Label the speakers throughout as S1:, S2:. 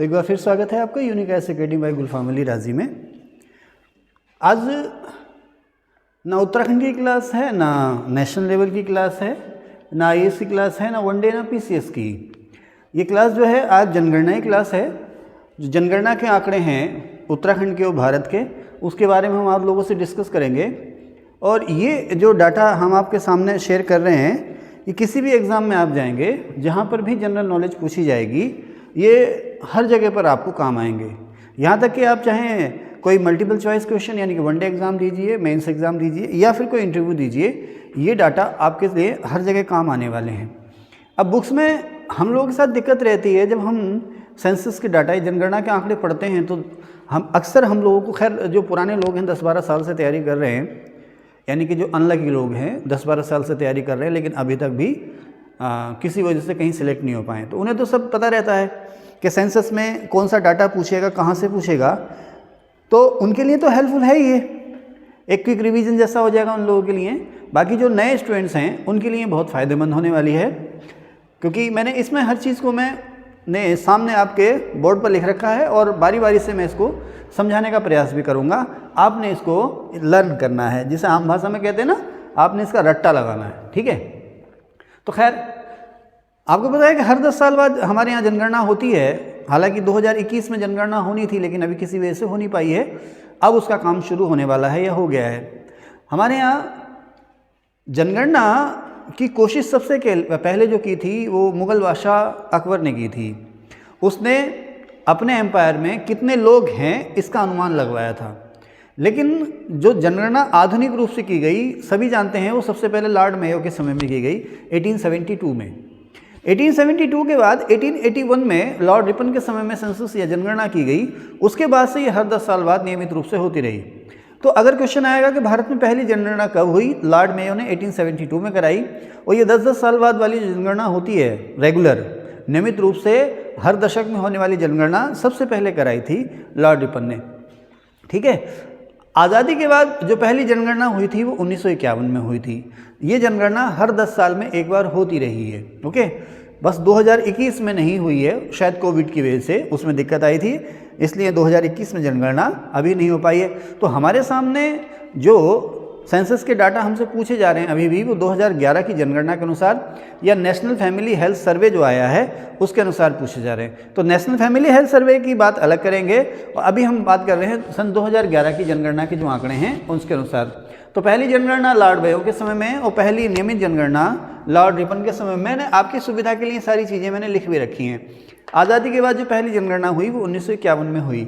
S1: तो एक बार फिर स्वागत है आपका यूनिक आईएएस अकेडमी बाय गुलफाम अली राजी में। आज ना उत्तराखंड की क्लास है, ना नेशनल लेवल की क्लास है, ना आईएएस की क्लास है, ना वनडे ना पीसीएस की। ये क्लास जो है आज जनगणना की क्लास है। जो जनगणना के आंकड़े हैं उत्तराखंड के और भारत के, उसके बारे में हम आप लोगों से डिस्कस करेंगे। और ये जो डाटा हम आपके सामने शेयर कर रहे हैं, ये किसी भी एग्ज़ाम में आप जाएंगे जहाँ पर भी जनरल नॉलेज पूछी जाएगी, ये हर जगह पर आपको काम आएंगे। यहाँ तक कि आप चाहें कोई मल्टीपल चॉइस क्वेश्चन यानी कि वनडे एग्ज़ाम दीजिए, मेंस एग्ज़ाम दीजिए या फिर कोई इंटरव्यू दीजिए, ये डाटा आपके लिए हर जगह काम आने वाले हैं। अब बुक्स में हम लोगों के साथ दिक्कत रहती है, जब हम सेंसस के डाटा जनगणना के आंकड़े पढ़ते हैं तो हम लोगों को, खैर जो पुराने लोग हैं 10-12 साल से तैयारी कर रहे हैं, यानी कि जो अनलकी लोग हैं 10-12 साल से तैयारी कर रहे हैं लेकिन अभी तक भी किसी वजह से कहीं सिलेक्ट नहीं हो पाए, तो उन्हें तो सब पता रहता है कि सेंसस में कौन सा डाटा पूछेगा, कहाँ से पूछेगा। तो उनके लिए तो हेल्पफुल है, ये एक क्विक रिवीजन जैसा हो जाएगा उन लोगों के लिए। बाकी जो नए स्टूडेंट्स हैं उनके लिए बहुत फ़ायदेमंद होने वाली है, क्योंकि मैंने इसमें हर चीज़ को मैंने सामने आपके बोर्ड पर लिख रखा है और बारी बारी से मैं इसको समझाने का प्रयास भी करूँगा। आपने इसको लर्न करना है, जिसे आम भाषा में कहते हैं ना, आपने इसका रट्टा लगाना है, ठीक है। तो खैर आपको पता है कि हर 10 साल बाद हमारे यहाँ जनगणना होती है। हालांकि 2021 में जनगणना होनी थी लेकिन अभी किसी वजह से हो नहीं पाई है। अब उसका काम शुरू होने वाला है या हो गया है। हमारे यहाँ जनगणना की कोशिश सबसे पहले जो की थी वो मुग़ल बादशाह अकबर ने की थी। उसने अपने एम्पायर में कितने लोग हैं इसका अनुमान लगवाया था। लेकिन जो जनगणना आधुनिक रूप से की गई, सभी जानते हैं, वो सबसे पहले लॉर्ड मेयो के समय में की गई 1872 में। 1872 के बाद 1881 में लॉर्ड रिपन के समय में सेंसस या जनगणना की गई। उसके बाद से ये हर 10 साल बाद नियमित रूप से होती रही। तो अगर क्वेश्चन आएगा कि भारत में पहली जनगणना कब हुई, लॉर्ड मेयो ने 1872 में कराई। और ये 10-10 साल बाद वाली जनगणना होती है रेगुलर, नियमित रूप से हर दशक में होने वाली जनगणना सबसे पहले कराई थी लॉर्ड रिपन ने, ठीक है। आज़ादी के बाद जो पहली जनगणना हुई थी वो 1951 में हुई थी। ये जनगणना हर 10 साल में एक बार होती रही है, ओके। बस 2021 में नहीं हुई है, शायद कोविड की वजह से उसमें दिक्कत आई थी, इसलिए 2021 में जनगणना अभी नहीं हो पाई है। तो हमारे सामने जो सेंसस के डाटा हमसे पूछे जा रहे हैं अभी भी, वो 2011 की जनगणना के अनुसार या नेशनल फैमिली हेल्थ सर्वे जो आया है उसके अनुसार पूछे जा रहे हैं। तो नेशनल फैमिली हेल्थ सर्वे की बात अलग करेंगे और अभी हम बात कर रहे हैं सन 2011 की जनगणना के जो आंकड़े हैं उसके अनुसार। तो पहली जनगणना लॉर्ड मेयो के समय में और पहली नियमित जनगणना लॉर्ड रिपन के समय में। मैंने आपकी सुविधा के लिए सारी चीज़ें मैंने लिख भी रखी हैं। आज़ादी के बाद जो पहली जनगणना हुई वो 1951 में हुई।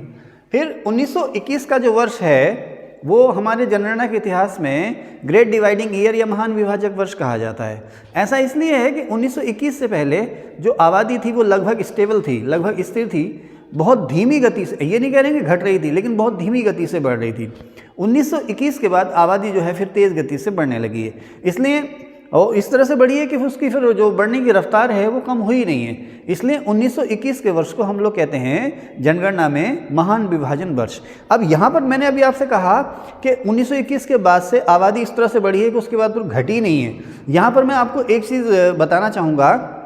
S1: फिर 1921 का जो वर्ष है वो हमारे जनगणना के इतिहास में ग्रेट डिवाइडिंग ईयर या महान विभाजक वर्ष कहा जाता है। ऐसा इसलिए है कि 1921 से पहले जो आबादी थी वो लगभग स्टेबल थी, लगभग स्थिर थी, बहुत धीमी गति से, ये नहीं कह रहे कि घट रही थी, लेकिन बहुत धीमी गति से बढ़ रही थी। 1921 के बाद आबादी जो है फिर तेज़ गति से बढ़ने लगी है, इसलिए और इस तरह से बढ़ी है कि उसकी फिर जो बढ़ने की रफ्तार है वो कम हुई नहीं है। इसलिए 1921 के वर्ष को हम लोग कहते हैं जनगणना में महान विभाजन वर्ष। अब यहाँ पर मैंने अभी आपसे कहा कि 1921 के बाद से आबादी इस तरह से बढ़ी है कि उसके बाद फिर घटी नहीं है। यहाँ पर मैं आपको एक चीज़ बताना चाहूँगा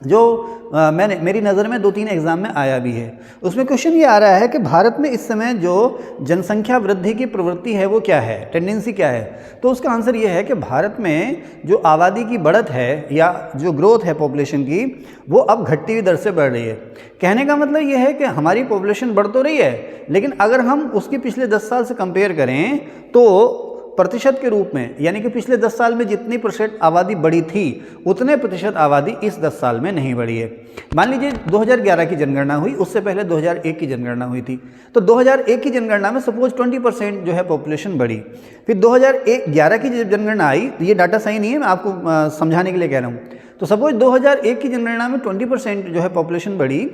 S1: जो मेरी नज़र में 2-3 एग्ज़ाम में आया भी है। उसमें क्वेश्चन ये आ रहा है कि भारत में इस समय जो जनसंख्या वृद्धि की प्रवृत्ति है वो क्या है, टेंडेंसी क्या है। तो उसका आंसर ये है कि भारत में जो आबादी की बढ़त है या जो ग्रोथ है पॉपुलेशन की, वो अब घटती हुई दर से बढ़ रही है। कहने का मतलब ये है कि हमारी पॉपुलेशन बढ़ तो रही है, लेकिन अगर हम उसकी पिछले 10 साल से कंपेयर करें तो प्रतिशत के रूप में, यानी कि पिछले 10 साल में जितनी प्रतिशत आबादी बढ़ी थी उतने प्रतिशत आबादी इस 10 साल में नहीं बढ़ी है। मान लीजिए 2011 की जनगणना हुई, उससे पहले 2001 की जनगणना हुई थी। तो 2001 की जनगणना में सपोज 20% जो है पॉपुलेशन बढ़ी। फिर 2011 की जब जनगणना आई, ये डाटा सही नहीं है, मैं आपको समझाने के लिए कह रहा हूँ। तो सपोज 2001 की जनगणना में 20% जो है पॉपुलेशन बढ़ी।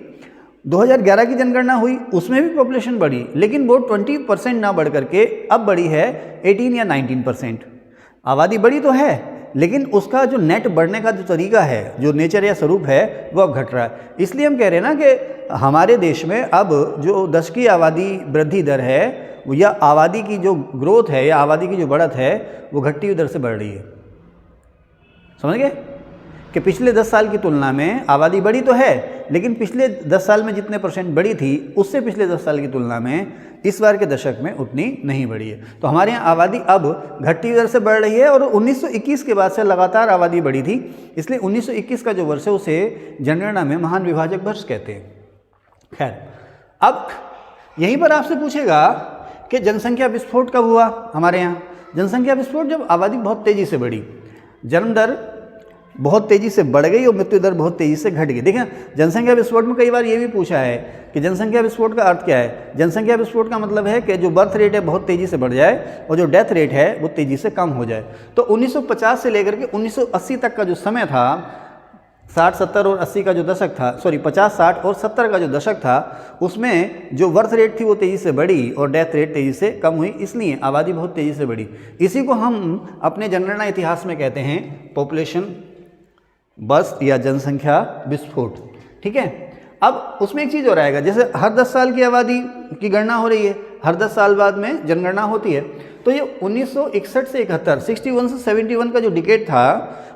S1: 2011 की जनगणना हुई, उसमें भी पॉपुलेशन बढ़ी, लेकिन वो 20% ना बढ़ करके अब बढ़ी है 18 या 19%। आबादी बढ़ी तो है, लेकिन उसका जो नेट बढ़ने का जो तरीका है, जो नेचर या स्वरूप है, वो अब घट रहा है। इसलिए हम कह रहे हैं ना कि हमारे देश में अब जो दशकीय आबादी वृद्धि दर है या आबादी की जो ग्रोथ है या आबादी की जो बढ़त है वो घटती हुई दर से बढ़ रही है। समझ गए कि पिछले 10 साल की तुलना में आबादी बढ़ी तो है, लेकिन पिछले 10 साल में जितने परसेंट बढ़ी थी उससे पिछले 10 साल की तुलना में इस बार के दशक में उतनी नहीं बढ़ी है। तो हमारे यहाँ आबादी अब घटती दर से बढ़ रही है और 1921 के बाद से लगातार आबादी बढ़ी थी, इसलिए 1921 का जो वर्ष है उसे जनगणना में महान विभाजक वर्ष कहते हैं। खैर, अब यहीं पर आपसे पूछेगा कि जनसंख्या विस्फोट कब हुआ हमारे यहाँ। जनसंख्या विस्फोट जब आबादी बहुत तेज़ी से बढ़ी, जन्म दर बहुत तेज़ी से बढ़ गई और मृत्यु दर बहुत तेज़ी से घट गई। देखें, जनसंख्या विस्फोट में कई बार ये भी पूछा है कि जनसंख्या विस्फोट का अर्थ क्या है। जनसंख्या विस्फोट का मतलब है कि जो बर्थ रेट है बहुत तेज़ी से बढ़ जाए और जो डेथ रेट है वो तेज़ी से कम हो जाए। तो 1950 से लेकर के 1980 तक का जो समय था, 60, 70 और 80 का जो दशक था, 50, 60 और 70 का जो दशक था, उसमें जो बर्थ रेट थी वो तेज़ी से बढ़ी और डेथ रेट तेज़ी से कम हुई, इसलिए आबादी बहुत तेज़ी से बढ़ी। इसी को हम अपने जनगणना इतिहास में कहते हैं पॉपुलेशन बर्स्ट या जनसंख्या विस्फोट। ठीक है, अब उसमें एक चीज़ और आएगा, जैसे हर 10 साल की आबादी की गणना हो रही है, हर 10 साल बाद में जनगणना होती है। तो ये 1961 से 71, 61 से 71 का जो डिकेड था,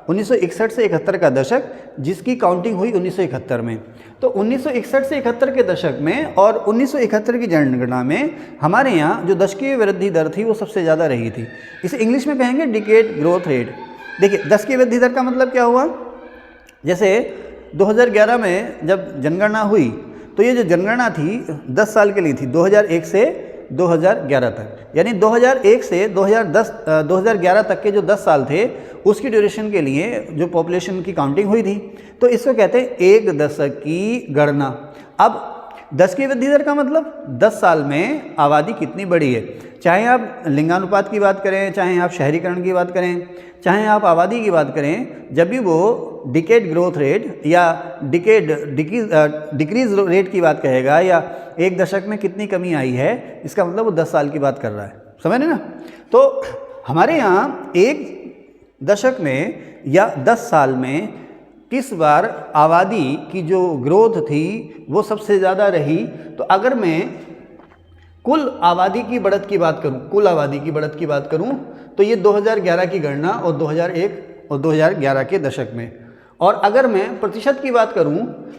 S1: 1961 से 71 का दशक, जिसकी काउंटिंग हुई 1971 में। तो 1961 से 71 के दशक में और 1971 की जनगणना में हमारे यहाँ जो दशकीय वृद्धि दर थी वो सबसे ज़्यादा रही थी। इसे इंग्लिश में कहेंगे डिकेड ग्रोथ रेट। देखिए, दशकीय वृद्धि दर का मतलब क्या हुआ, जैसे 2011 में जब जनगणना हुई तो ये जो जनगणना थी 10 साल के लिए थी, 2001 से 2011 तक, यानी 2001 से 2011 तक के जो 10 साल थे उसकी ड्यूरेशन के लिए जो पॉपुलेशन की काउंटिंग हुई थी। तो इसको कहते हैं एक दशक की गणना। अब दशकीय वृद्धि दर का मतलब 10 साल में आबादी कितनी बढ़ी है, चाहे आप लिंगानुपात की बात करें, चाहे आप शहरीकरण की बात करें, चाहे आप आबादी की बात करें, जब भी वो डिकेड ग्रोथ रेट या डिक्रीज रेट की बात कहेगा या एक दशक में कितनी कमी आई है, इसका मतलब वो 10 साल की बात कर रहा है। समझ रहे ना। तो हमारे यहाँ एक दशक में या 10 साल में किस बार आबादी की जो ग्रोथ थी वो सबसे ज़्यादा रही। तो अगर मैं कुल आबादी की बढ़त की बात करूं, कुल आबादी की बढ़त की बात करूं, तो ये 2011 की गणना और 2001 और 2011 के दशक में। और अगर मैं प्रतिशत की बात करूं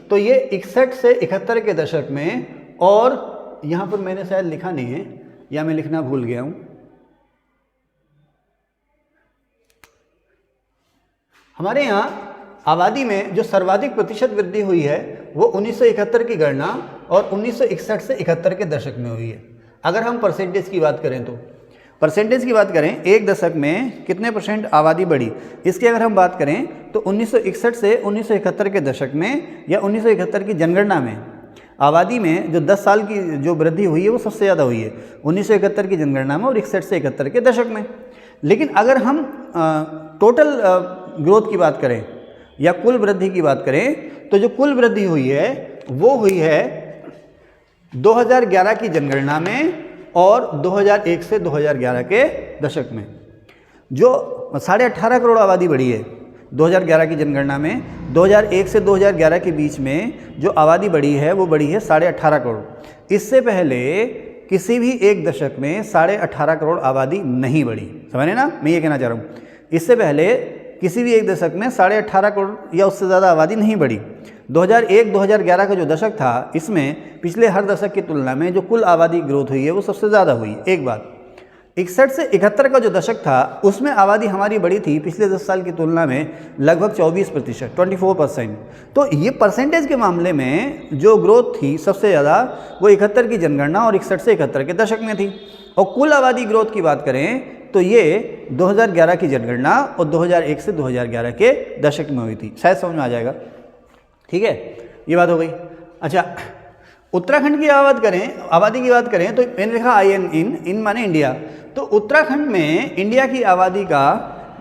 S1: तो ये 61 से 71 के दशक में, और यहाँ पर मैंने शायद लिखा नहीं है या मैं लिखना भूल गया हूँ, हमारे यहाँ आबादी में जो सर्वाधिक प्रतिशत वृद्धि हुई है वो 1971 की गणना और 1961 से 71 के दशक में हुई है। अगर हम परसेंटेज की बात करें तो परसेंटेज की बात करें, एक दशक में कितने परसेंट आबादी बढ़ी, इसकी अगर हम बात करें तो 1961 से 1971 के दशक में या 1971 की जनगणना में आबादी में जो 10 साल की जो वृद्धि हुई है वो सबसे ज़्यादा हुई है 1971 की जनगणना में और 61 से 71 के दशक में। लेकिन अगर हम टोटल ग्रोथ की बात करें या कुल वृद्धि की बात करें तो जो कुल वृद्धि हुई है वो हुई है 2011 की जनगणना में और 2001 से 2011 के दशक में। जो 18.5 करोड़ आबादी बढ़ी है 2011 की जनगणना में, 2001 से 2011 के बीच में जो आबादी बढ़ी है वो बढ़ी है 18.5 करोड़। इससे पहले किसी भी एक दशक में 18.5 करोड़ आबादी नहीं बढ़ी। समझ रहे ना, मैं ये कहना चाह रहा हूँ, इससे पहले किसी भी एक दशक में 18.5 करोड़ या उससे ज़्यादा आबादी नहीं बढ़ी। 2001-2011 का जो दशक था इसमें पिछले हर दशक की तुलना में जो कुल आबादी ग्रोथ हुई है वो सबसे ज़्यादा हुई। एक बात, 61 से 71 का जो दशक था उसमें आबादी हमारी बढ़ी थी पिछले 10 साल की तुलना में लगभग 24%, 24%। तो ये परसेंटेज के मामले में जो ग्रोथ थी सबसे ज़्यादा वो 71 की जनगणना और 61 से 71 के दशक में थी। और कुल आबादी ग्रोथ की बात करें तो ये 2011 की जनगणना और 2001 से 2011 के दशक में हुई थी। शायद समझ में आ जाएगा। ठीक है, ये बात हो गई। अच्छा, उत्तराखंड की आबादी की बात करें तो मैंने लिखा इन माने इंडिया। तो उत्तराखंड में इंडिया की आबादी का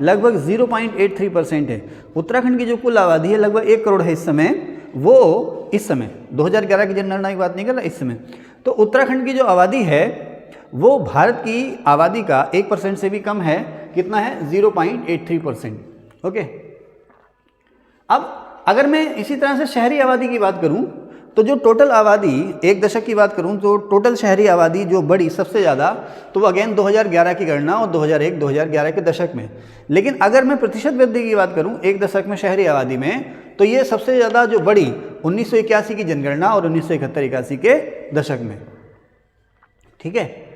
S1: लगभग 0.83% है। उत्तराखंड की जो कुल आबादी है लगभग 1 करोड़ है इस समय। वो इस समय 2011 की जनगणना की बात नहीं कर रहा, इस समय। तो उत्तराखंड की जो आबादी है वो भारत की आबादी का 1% से भी कम है। कितना है? 0.83%। ओके। अब अगर मैं इसी तरह से शहरी आबादी की बात करूं तो जो टोटल आबादी एक दशक की बात करूं तो टोटल शहरी आबादी जो बढ़ी सबसे ज़्यादा तो वो अगेन 2011 की गणना और 2001-2011 के दशक में। लेकिन अगर मैं प्रतिशत वृद्धि की बात करूं एक दशक में शहरी आबादी में तो ये सबसे ज़्यादा जो बढ़ी 1981 की जनगणना और 1971-81 के दशक में। ठीक है,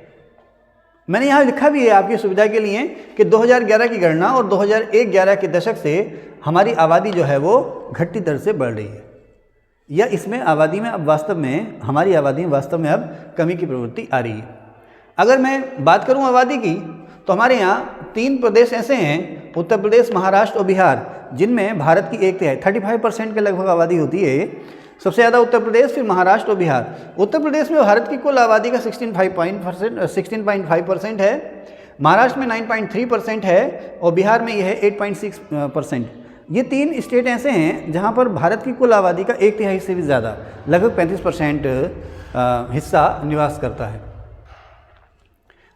S1: मैंने यहाँ लिखा भी है आपकी सुविधा के लिए कि 2011 की गणना और 2001-11 के दशक से हमारी आबादी जो है वो घटती दर से बढ़ रही है, या इसमें आबादी में अब वास्तव में हमारी आबादी में वास्तव में अब कमी की प्रवृत्ति आ रही है। अगर मैं बात करूं आबादी की, तो हमारे यहाँ 3 प्रदेश ऐसे हैं, उत्तर प्रदेश, महाराष्ट्र और बिहार, जिनमें भारत की 35% के लगभग आबादी होती है। सबसे ज़्यादा उत्तर प्रदेश, फिर महाराष्ट्र और बिहार। उत्तर प्रदेश में भारत की कुल आबादी का 16.5% है, महाराष्ट्र में 9.3% है और बिहार में यह है 8.6%। ये 3 स्टेट ऐसे हैं जहाँ पर भारत की कुल आबादी का 1/3 से भी ज़्यादा, लगभग 35% हिस्सा निवास करता है।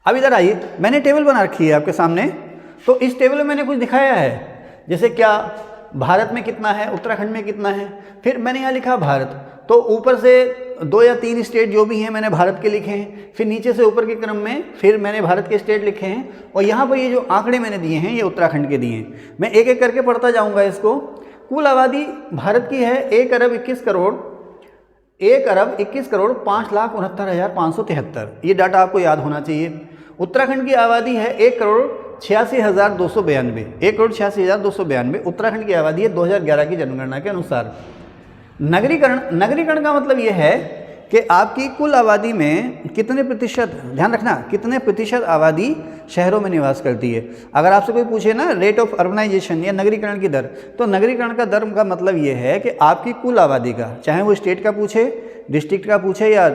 S1: अब इधर आइए, मैंने टेबल बना रखी है आपके सामने। तो इस टेबल में मैंने कुछ दिखाया है, जैसे क्या भारत में कितना है, उत्तराखंड में कितना है, फिर मैंने यहाँ लिखा भारत, तो ऊपर से 2 या 3 स्टेट जो भी हैं मैंने भारत के लिखे हैं, फिर नीचे से ऊपर के क्रम में फिर मैंने भारत के स्टेट लिखे हैं, और यहाँ पर ये जो आंकड़े मैंने दिए हैं ये उत्तराखंड के दिए हैं। मैं एक एक करके पढ़ता जाऊँगा इसको। कुल आबादी भारत की है 1,21,5,69,573। ये डाटा आपको याद होना चाहिए। उत्तराखंड की आबादी है 1,86,292। 1,86,292 उत्तराखंड की आबादी है 2011 की जनगणना के अनुसार। नगरीकरण का मतलब ये है कि आपकी कुल आबादी में कितने प्रतिशत, ध्यान रखना, कितने प्रतिशत आबादी शहरों में निवास करती है। अगर आपसे कोई पूछे ना रेट ऑफ अर्बनाइजेशन या नगरीकरण की दर, तो नगरीकरण का दर का मतलब ये है कि आपकी कुल आबादी का, चाहे वो स्टेट का पूछे, डिस्ट्रिक्ट का पूछे या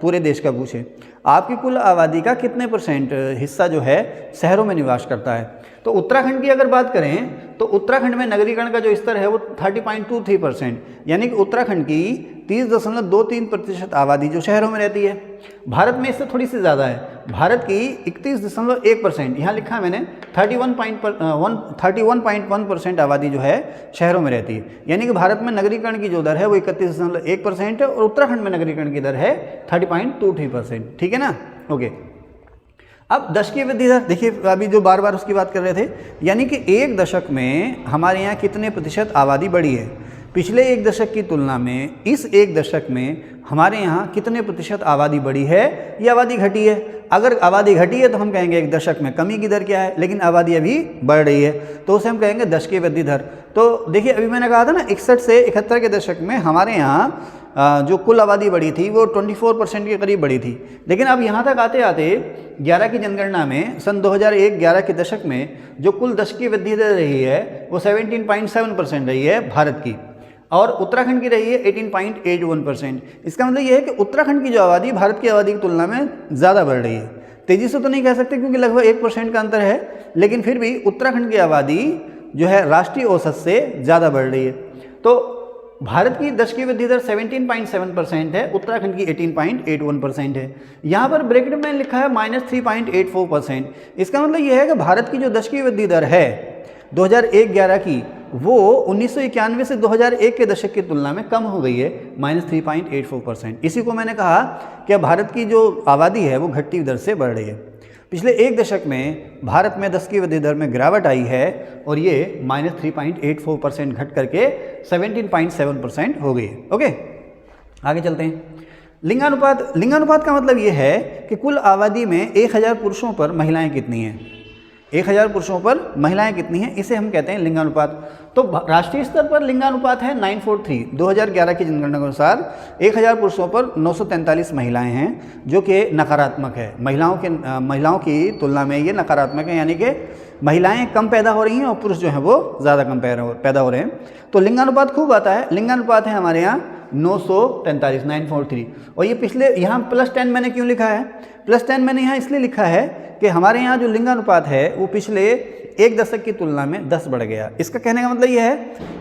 S1: पूरे देश का पूछे, आपकी कुल आबादी का कितने % हिस्सा जो है शहरों में निवास करता है। तो उत्तराखंड की अगर बात करें तो उत्तराखंड में नगरीकरण का जो स्तर है वो 30.23%, यानी कि उत्तराखंड की 30.23% आबादी जो शहरों में रहती है। भारत में इससे थोड़ी सी ज़्यादा है, भारत की 31.1%, यहाँ लिखा है मैंने 31.1% आबादी जो है शहरों में रहती है। यानी कि भारत में नगरीकरण की जो दर है वो 31.1% है और उत्तराखंड में नगरीकरण की दर है 30.23%। ठीक है ना, ओके। अब दशकीय वृद्धि दर देखिए, अभी जो बार बार उसकी बात कर रहे थे, यानी कि एक दशक में हमारे यहाँ कितने प्रतिशत आबादी बढ़ी है। पिछले एक दशक की तुलना में इस एक दशक में हमारे यहाँ कितने प्रतिशत आबादी बढ़ी है या आबादी घटी है। अगर आबादी घटी है तो हम कहेंगे एक दशक में कमी की दर क्या है, लेकिन आबादी अभी बढ़ रही है तो उसे हम कहेंगे दशकीय वृद्धि दर। तो देखिए, अभी मैंने कहा था ना 61 से 71 के दशक में हमारे यहाँ जो कुल आबादी बढ़ी थी वो 24% के करीब बढ़ी थी, लेकिन अब यहाँ तक आते आते 11 की जनगणना में सन 2001-11 के दशक में जो कुल दशकीय वृद्धि दर रही है वो 17.7% रही है भारत की, और उत्तराखंड की रही है 18.81%। इसका मतलब ये है कि उत्तराखंड की जो आबादी भारत की आबादी की तुलना में ज़्यादा बढ़ रही है। तेज़ी से तो नहीं कह सकते क्योंकि लगभग 1% का अंतर है, लेकिन फिर भी उत्तराखंड की आबादी जो है राष्ट्रीय औसत से ज़्यादा बढ़ रही है। तो भारत की दशकीय वृद्धि दर 17.7% है, उत्तराखंड की 18.81% है। यहाँ पर ब्रैकेट में लिखा है -3.84%। इसका मतलब ये है कि भारत की जो दशकीय वृद्धि दर है 2001-11 की, वो 1991 से 2001 के दशक की तुलना में कम हो गई है, -3.84%। इसी को मैंने कहा कि भारत की जो आबादी है वो घटती दर से बढ़ रही है। पिछले एक दशक में भारत में दशकीय वृद्धि दर में गिरावट आई है और ये -3.84% घट करके 17.7% हो गई है। ओके, आगे चलते हैं। लिंगानुपात का मतलब ये है कि कुल आबादी में 1000 पुरुषों पर महिलाएं कितनी हैं, 1000 पुरुषों पर महिलाएं कितनी हैं, इसे हम कहते हैं लिंगानुपात। तो राष्ट्रीय स्तर पर लिंगानुपात है 943। 2011 की जनगणना के अनुसार 1000 पुरुषों पर 943 महिलाएं हैं, जो कि नकारात्मक है। महिलाओं की तुलना में ये नकारात्मक है, यानी कि महिलाएं कम पैदा हो रही हैं और पुरुष जो हैं वो ज़्यादा कम पैदा हो रहे हैं। तो लिंगानुपात खूब आता है। लिंगानुपात है हमारे यहाँ 943, 943। और ये पिछले, यहाँ +10 मैंने क्यों लिखा है, +10 मैंने यहाँ इसलिए लिखा है कि हमारे यहाँ जो लिंगानुपात है वो पिछले एक दशक की तुलना में 10 बढ़ गया। इसका कहने का मतलब ये है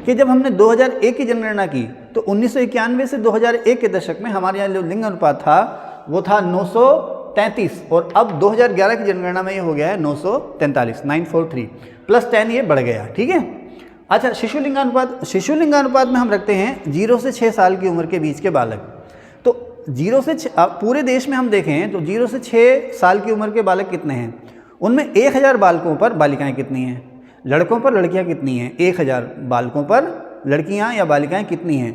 S1: कि जब हमने 2001 की जनगणना की तो 1991 से 2001 के दशक में हमारे यहाँ जो लिंगानुपात था वो था 933, और अब 2011 की जनगणना में ये हो गया है 943, 943 +10 ये बढ़ गया। ठीक है। अच्छा, शिशु लिंगानुपात में हम रखते हैं 0 से 6 साल की उम्र के बीच के बालक। तो 0 से 6, पूरे देश में हम देखें तो 0 से 6 साल की उम्र के बालक कितने हैं, उनमें 1000 बालकों पर बालिकाएं कितनी हैं, लड़कों पर लड़कियां कितनी हैं, 1000 बालकों पर लड़कियां या बालिकाएं कितनी हैं।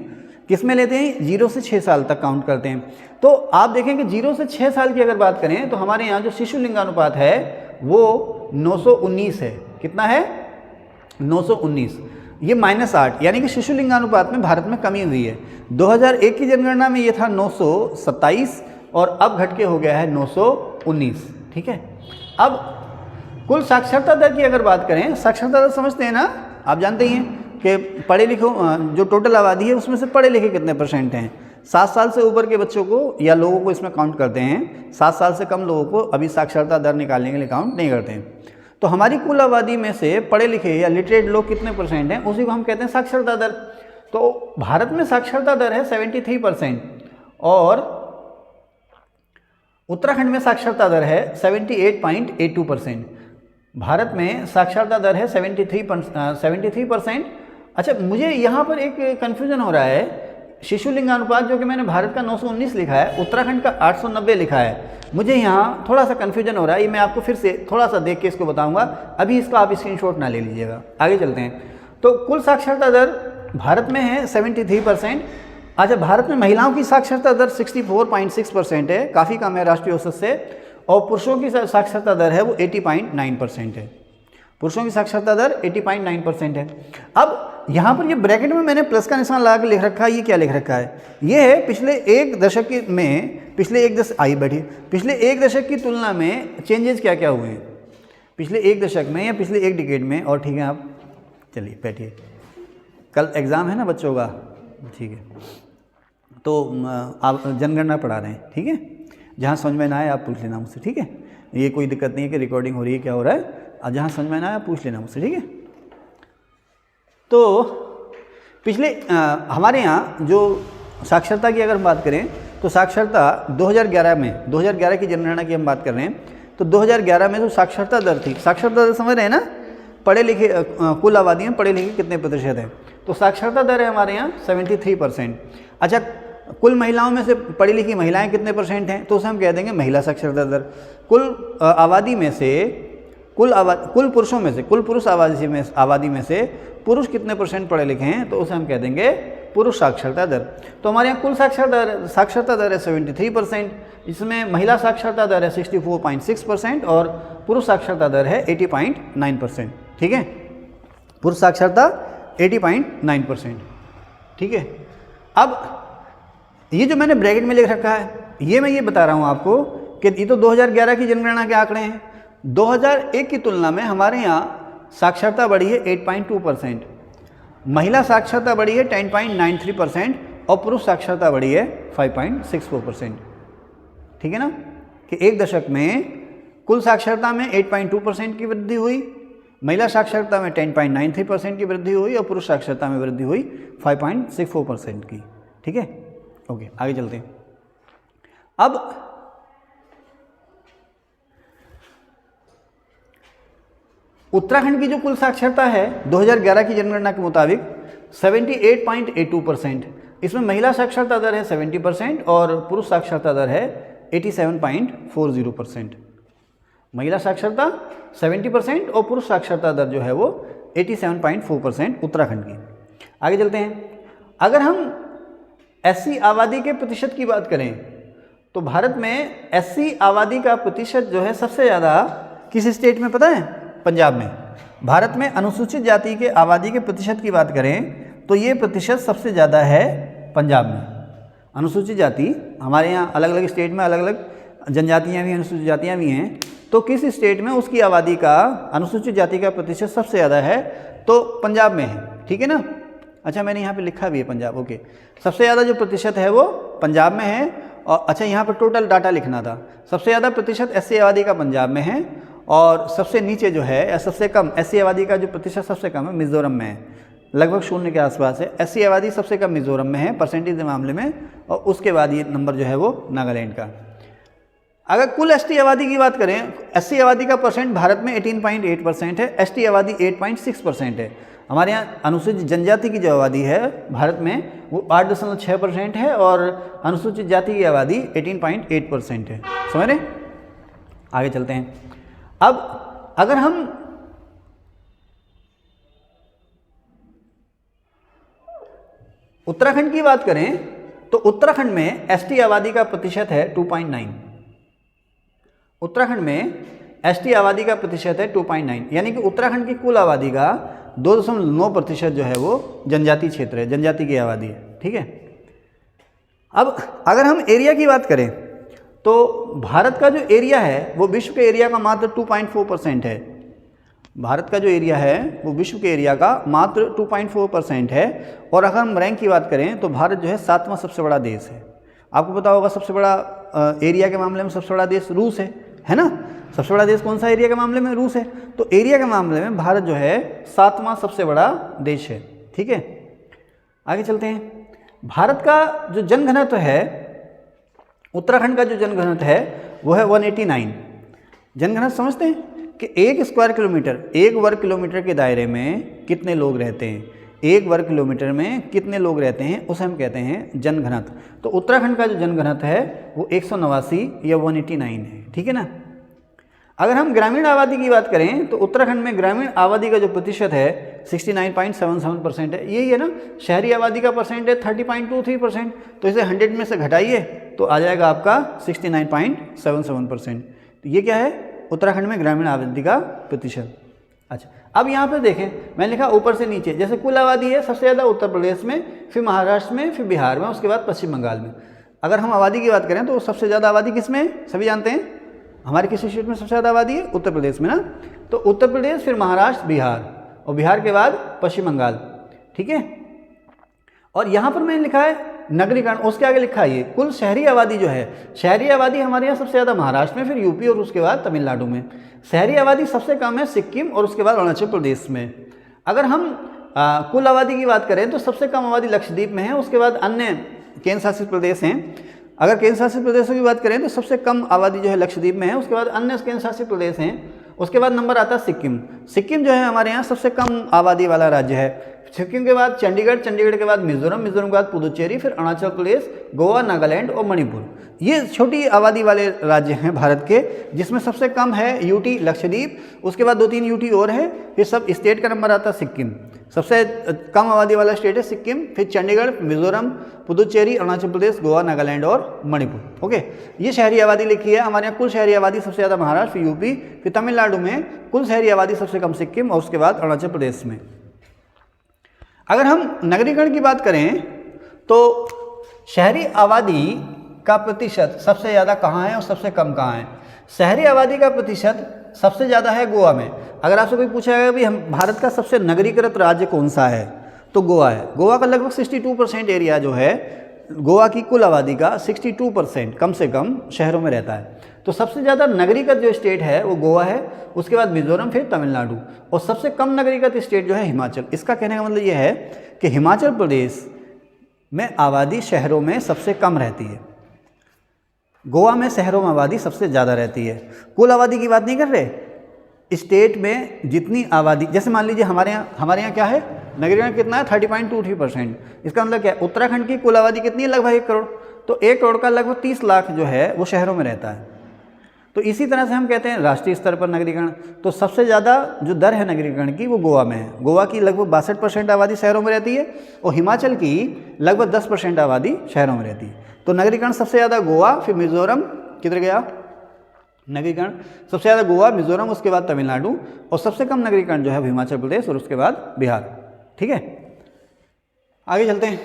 S1: किस में लेते हैं? 0 से 6 साल तक काउंट करते हैं। तो आप देखें कि 0 से 6 साल की अगर बात करें तो हमारे यहाँ जो शिशु लिंगानुपात है वो 919 है। कितना है? 919। ये -8, यानी कि शिशु लिंगानुपात में भारत में कमी हुई है। 2001 की जनगणना में ये था 927 और अब घट के हो गया है 919। ठीक है। अब कुल साक्षरता दर की अगर बात करें, साक्षरता दर समझते हैं ना, आप जानते ही हैं कि पढ़े लिखे जो टोटल आबादी है उसमें से पढ़े लिखे कितने % हैं। 7 साल से ऊपर के बच्चों को या लोगों को इसमें काउंट करते हैं। 7 साल से कम लोगों को अभी साक्षरता दर निकालने के लिए काउंट नहीं करते हैं। तो हमारी कुल आबादी में से पढ़े लिखे या लिटरेट लोग कितने % हैं, उसी को हम कहते हैं साक्षरता दर। तो भारत में साक्षरता दर है 73% और उत्तराखंड में साक्षरता दर है 78.82%। भारत में साक्षरता दर है 73%। अच्छा, मुझे यहाँ पर एक कन्फ्यूज़न हो रहा है। शिशु लिंगानुपात जो कि मैंने भारत का 919 लिखा है, उत्तराखंड का 890 लिखा है। मुझे यहाँ थोड़ा सा कन्फ्यूजन हो रहा है, ये मैं आपको फिर से थोड़ा सा देख के इसको बताऊँगा। अभी इसका आप स्क्रीनशॉट ना ले लीजिएगा। आगे चलते हैं। तो कुल साक्षरता दर भारत में है 73%। अच्छा, भारत में महिलाओं की साक्षरता दर 64.6% है, काफ़ी कम है राष्ट्रीय औसत से। और पुरुषों की साक्षरता दर है वो 80.9% है। पुरुषों की साक्षरता दर 80.9% है। अब यहाँ पर ये ब्रैकेट में मैंने प्लस का निशान लगा के लिख रखा है। ये क्या लिख रखा है? ये है पिछले एक दशक में, पिछले एक दशक की तुलना में चेंजेस क्या क्या हुए हैं पिछले एक दशक में या पिछले एक डिकेड में। और ठीक है, आप चलिए बैठिए, कल एग्ज़ाम है ना बच्चों का। ठीक है, तो आप जनगणना पढ़ा रहे हैं, ठीक है। जहाँ समझ में ना आए आप पूछ लेना मुझसे, ठीक है। ये कोई दिक्कत नहीं है कि रिकॉर्डिंग हो रही है, क्या हो रहा है, और जहाँ समझ में ना आए आप पूछ लेना मुझसे, ठीक है। तो पिछले हमारे यहाँ जो साक्षरता की अगर हम बात करें तो साक्षरता 2011 की जनगणना की हम बात कर रहे हैं। तो 2011 में जो साक्षरता दर थी, साक्षरता दर समझ रहे हैं ना, पढ़े लिखे कुल आबादी में पढ़े लिखे कितने प्रतिशत है। तो साक्षरता दर है हमारे यहाँ 73%। अच्छा, कुल महिलाओं में से पढ़ी लिखी महिलाएं कितने % हैं, तो उसे हम कह देंगे महिला साक्षरता दर। कुल आबादी में से कुल पुरुषों में से, कुल पुरुष आबादी में से पुरुष कितने % पढ़े लिखे हैं, तो उसे हम कह देंगे पुरुष साक्षरता दर। तो हमारे यहाँ कुल साक्षरता दर है 73%, इसमें महिला साक्षरता दर है 64.6% और पुरुष साक्षरता दर है 80.9%। ठीक है, पुरुष साक्षरता 80.9%। ठीक है। अब ये जो मैंने ब्रैकेट में लिख रखा है, ये मैं ये बता रहा हूँ आपको कि ये तो 2011 की जनगणना के आंकड़े हैं। 2001 की तुलना में हमारे यहाँ साक्षरता बढ़ी है 8.2%, महिला साक्षरता बढ़ी है 10.93% और पुरुष साक्षरता बढ़ी है 5.64%। ठीक है ना, कि एक दशक में कुल साक्षरता में 8.2% की वृद्धि हुई, महिला साक्षरता में 10.93% की वृद्धि हुई और पुरुष साक्षरता में वृद्धि हुई 5.64% की। ठीक है, ओके, आगे चलते हैं। अब उत्तराखंड की जो कुल साक्षरता है 2011 की जनगणना के मुताबिक 78.82%। इसमें महिला साक्षरता दर है 70% और पुरुष साक्षरता दर है 87.40%। महिला साक्षरता 70% और पुरुष साक्षरता दर जो है वो 87.4% उत्तराखंड की। आगे चलते हैं। अगर हम एससी आबादी के प्रतिशत की बात करें तो भारत में एससी आबादी का प्रतिशत जो है सबसे ज़्यादा किस स्टेट में पता है? पंजाब में। भारत में अनुसूचित जाति के आबादी के प्रतिशत की बात करें तो ये प्रतिशत सबसे ज़्यादा है पंजाब में। अनुसूचित जाति हमारे यहाँ अलग अलग स्टेट में अलग अलग जनजातियाँ भी, अनुसूचित जातियाँ भी हैं, तो किस स्टेट में उसकी आबादी का, अनुसूचित जाति का प्रतिशत सबसे ज़्यादा है तो पंजाब में है। ठीक है ना। अच्छा, मैंने यहाँ पे लिखा भी है पंजाब, ओके। सबसे ज़्यादा जो प्रतिशत है वो पंजाब में है। और अच्छा, यहाँ पर टोटल डाटा लिखना था। सबसे ज़्यादा प्रतिशत एससी आबादी का पंजाब में है और सबसे नीचे जो है या सबसे कम एससी आबादी का जो प्रतिशत सबसे कम है मिज़ोरम में है, लगभग 0 के आसपास है। एससी आबादी सबसे कम मिज़ोरम में है परसेंटेज के मामले में, और उसके बाद ये नंबर जो है वो नागालैंड का। अगर कुल एसटी आबादी की बात करें, एससी आबादी का परसेंट भारत में 18.8% है, एसटी आबादी 8.6% है। हमारे यहाँ अनुसूचित जनजाति की जो आबादी है भारत में वो 8.6% है और अनुसूचित जाति की आबादी 18.8% है। समझ रहे? आगे चलते हैं। अब अगर हम उत्तराखंड की बात करें तो उत्तराखंड में एसटी आबादी का प्रतिशत है 2.9। उत्तराखंड में एसटी आबादी का प्रतिशत है 2.9, यानी कि उत्तराखंड की कुल आबादी का 2.9% जो है वो जनजाति क्षेत्र है, जनजाति की आबादी है। ठीक है। अब अगर हम एरिया की बात करें तो भारत का जो एरिया है वो विश्व के एरिया का मात्र 2.4% है। भारत का जो एरिया है वो विश्व के एरिया का मात्र 2.4% है। और अगर हम रैंक की बात करें तो भारत जो है 7वां सबसे बड़ा देश है। आपको पता होगा सबसे बड़ा एरिया के मामले में सबसे बड़ा देश रूस है ना। सबसे बड़ा देश कौन सा एरिया के मामले में? रूस है। तो एरिया के मामले में भारत जो है 7वां सबसे बड़ा देश है। ठीक है, आगे चलते हैं। भारत का जो जनघनत्व है, उत्तराखंड का जो जनघनत्व है वो है 189। जनघनत्व समझते हैं कि 1 स्क्वायर किलोमीटर, 1 वर्ग किलोमीटर के दायरे में कितने लोग रहते हैं, 1 वर्ग किलोमीटर में कितने लोग रहते हैं, उसे हम कहते हैं जनघनत्व। तो उत्तराखंड का जो जनघनत्व है वो 189 या 189 है। ठीक है ना। अगर हम ग्रामीण आबादी की बात करें तो उत्तराखंड में ग्रामीण आबादी का जो प्रतिशत है 69.77% है। यही है ना। शहरी आबादी का परसेंट है 30.23%। तो इसे 100 में से घटाइए तो आ जाएगा आपका 69.77%। तो ये क्या है? उत्तराखंड में ग्रामीण आबादी का प्रतिशत। अच्छा, अब यहाँ पे देखें, मैंने लिखा ऊपर से नीचे। जैसे कुल आबादी है सबसे ज़्यादा उत्तर प्रदेश में, फिर महाराष्ट्र में, फिर बिहार में, उसके बाद पश्चिम बंगाल में। अगर हम आबादी की बात करें तो सबसे ज़्यादा आबादी किस में है? सभी जानते हैं। हमारे किस स्टेट में सबसे ज़्यादा आबादी है? उत्तर प्रदेश में ना। तो उत्तर प्रदेश, फिर महाराष्ट्र, बिहार, और बिहार के बाद पश्चिम बंगाल। ठीक है। और यहाँ पर मैंने लिखा है नगरीकरण, उसके आगे लिखा है ये कुल शहरी आबादी जो है। शहरी आबादी हमारे यहाँ सबसे ज़्यादा महाराष्ट्र में, फिर यूपी और उसके बाद तमिलनाडु में। शहरी आबादी सबसे कम है सिक्किम और उसके बाद अरुणाचल प्रदेश में। अगर हम कुल आबादी की बात करें तो सबसे कम आबादी लक्षद्वीप में है, उसके बाद अन्य केंद्र शासित प्रदेश हैं। अगर केंद्र शासित प्रदेशों की बात करें तो सबसे कम आबादी जो है लक्षद्वीप में है, उसके बाद अन्य केंद्र शासित प्रदेश हैं। उसके बाद नंबर आता है सिक्किम। सिक्किम जो है हमारे यहाँ सबसे कम आबादी वाला राज्य है। सिक्किम के बाद चंडीगढ़, चंडीगढ़ के बाद मिजोरम, मिजोरम के बाद पुदुचेरी, फिर अरुणाचल प्रदेश, गोवा, नागालैंड और मणिपुर। ये छोटी आबादी वाले राज्य हैं भारत के, जिसमें सबसे कम है यूटी लक्षद्वीप, उसके बाद 2-3 यूटी और है, फिर सब स्टेट का नंबर आता है सिक्किम। सबसे कम आबादी वाला स्टेट है सिक्किम, फिर चंडीगढ़, मिजोरम, पुदुचेरी, अरुणाचल प्रदेश, गोवा, नागालैंड और मणिपुर। ओके, ये शहरी आबादी लिखी है। हमारे यहाँ कुल शहरी आबादी सबसे ज़्यादा महाराष्ट्र, फिर यूपी, फिर तमिलनाडु में। कुल शहरी आबादी सबसे कम सिक्किम और उसके बाद अरुणाचल प्रदेश में। अगर हम नगरीकरण की बात करें तो शहरी आबादी का प्रतिशत सबसे ज़्यादा कहाँ है और सबसे कम कहाँ है? शहरी आबादी का प्रतिशत सबसे ज़्यादा है गोवा में। अगर आपसे कोई पूछेगा कि हम भारत का सबसे नगरीकृत राज्य कौन सा है तो गोवा है। गोवा का लगभग 62% एरिया जो है, गोवा की कुल आबादी का 62% कम से कम शहरों में रहता है। तो सबसे ज़्यादा नगरीकृत जो स्टेट है वो गोवा है, उसके बाद मिजोरम, फिर तमिलनाडु, और सबसे कम नगरीकृत स्टेट जो है हिमाचल। इसका कहने का मतलब ये है कि हिमाचल प्रदेश में आबादी शहरों में सबसे कम रहती है, गोवा में शहरों में आबादी सबसे ज़्यादा रहती है। कुल आबादी की बात नहीं कर रहे, स्टेट में जितनी आबादी, जैसे मान लीजिए हमारे यहाँ क्या है, नगरीकरण कितना है 30.23%। इसका मतलब क्या है? उत्तराखंड की कुल आबादी कितनी है? लगभग 1 करोड़। तो 1 करोड़ का लगभग 30 लाख जो है वो शहरों में रहता है। तो इसी तरह से हम कहते हैं राष्ट्रीय स्तर पर नगरीकरण। तो सबसे ज़्यादा जो दर है नगरीकरण की वो गोवा में है। गोवा की लगभग 62% आबादी शहरों में रहती है और हिमाचल की लगभग 10% आबादी शहरों में रहती है। तो नगरीकरण सबसे ज़्यादा गोवा, फिर मिजोरम, किधर गया नगरीकरण? सबसे ज़्यादा गोवा, मिजोरम, उसके बाद तमिलनाडु, और सबसे कम नगरीकरण जो है हिमाचल प्रदेश और उसके बाद बिहार। ठीक है, आगे चलते हैं।